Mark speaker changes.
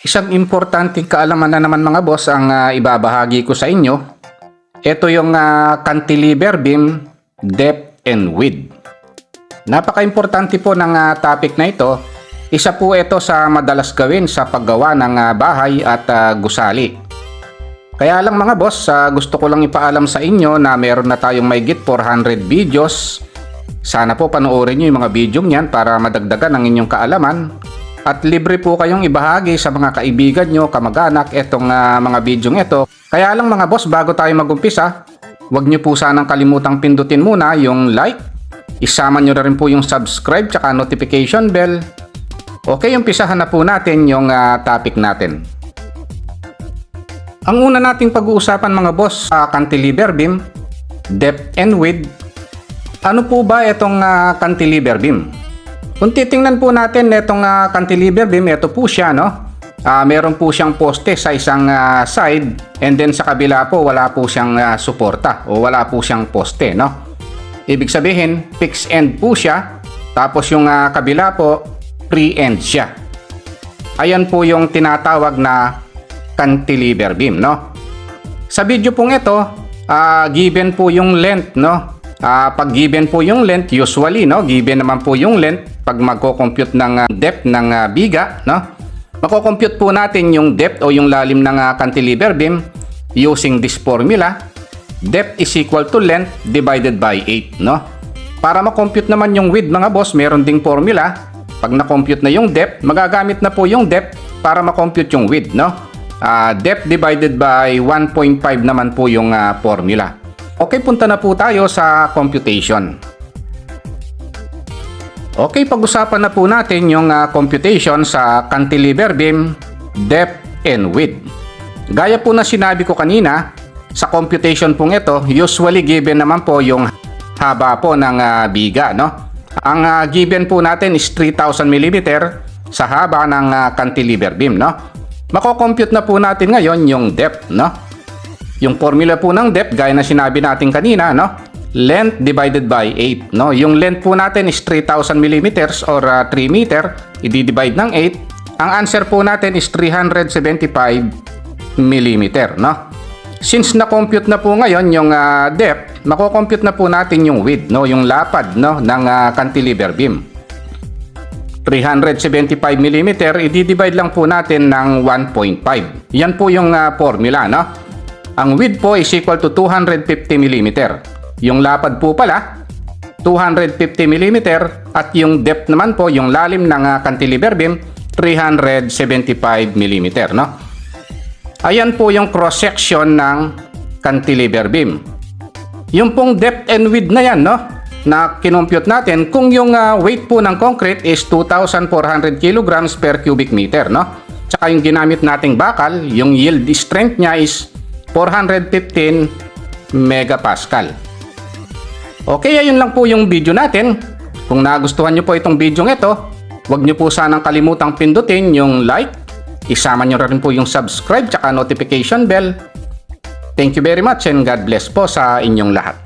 Speaker 1: Isang importanteng kaalaman na naman mga boss ang ibabahagi ko sa inyo. Ito yung cantilever beam depth and width. Napaka-importante po ng topic na ito. Isa po ito sa madalas gawin sa paggawa ng bahay at gusali. Kaya lang mga boss, gusto ko lang ipaalam sa inyo na meron na tayong mahigit 400 videos. Sana po panoorin nyo yung mga video niyan para madagdagan ang inyong kaalaman. At libre po kayong ibahagi sa mga kaibigan nyo, kamag-anak, itong mga video ito. Kaya lang mga boss, bago tayo mag-umpisa, huwag nyo po sanang kalimutang pindutin muna yung like. Isama nyo na rin po yung subscribe tsaka notification bell. Okay, umpisahan na po natin yung topic natin. Ang una nating pag-uusapan mga boss, cantilever beam, depth and width. Ano po ba itong cantilever beam? Kung titingnan po natin itong cantilever beam, ito po siya, no? Meron po siyang poste sa isang side, and then sa kabila po wala po siyang suporta o wala po siyang poste, no? Ibig sabihin, fixed end po siya, tapos yung kabila po, free end siya. Ayan po yung tinatawag na cantilever beam, no? Sa video pong ito, given po yung length, no? Pag given po yung length, usually, no? Given naman po yung length, pag magko-compute ng depth ng biga, no? Mako-compute po natin yung depth o yung lalim ng cantilever beam using this formula. Depth is equal to length divided by 8, no? Para ma-compute naman yung width mga boss, meron ding formula. Pag na-compute na yung depth, magagamit na po yung depth para ma-compute yung width, no? Depth divided by 1.5 naman po yung formula. Okay, punta na po tayo sa computation. Okay, pag-usapan na po natin yung computation sa cantilever beam, depth and width. Gaya po na sinabi ko kanina, sa computation pong ito, usually given naman po yung haba po ng biga, no? Ang given po natin is 3,000 mm sa haba ng cantilever beam, no? Mako-compute na po natin ngayon yung depth, no? Yung formula po ng depth, gaya na sinabi natin kanina, no? Length divided by 8, no? Yung length po natin is 3,000 mm or 3 meter, i-divide ng 8. Ang answer po natin is 375 mm, no? Since na-compute na po ngayon yung depth, mako-compute na po natin yung width, no? Yung lapad, no, ng cantilever beam. 375 mm, i-divide lang po natin ng 1.5. Yan po yung formula, no? Ang width po is equal to 250 mm. Yung lapad po pala, 250 mm, at yung depth naman po, yung lalim ng cantilever beam, 375 mm, no? Ayan po yung cross-section ng cantilever beam. Yung pong depth and width na yan, no? Na kinompute natin, kung yung weight po ng concrete is 2,400 kilograms per cubic meter, no? Tsaka yung ginamit nating bakal, yung yield strength niya is 415 megapascal. Okay, ayun lang po yung video natin. Kung nagustuhan nyo po itong video ito, huwag nyo po sanang kalimutang pindutin yung like. Isama nyo rin po yung subscribe tsaka notification bell. Thank you very much and God bless po sa inyong lahat.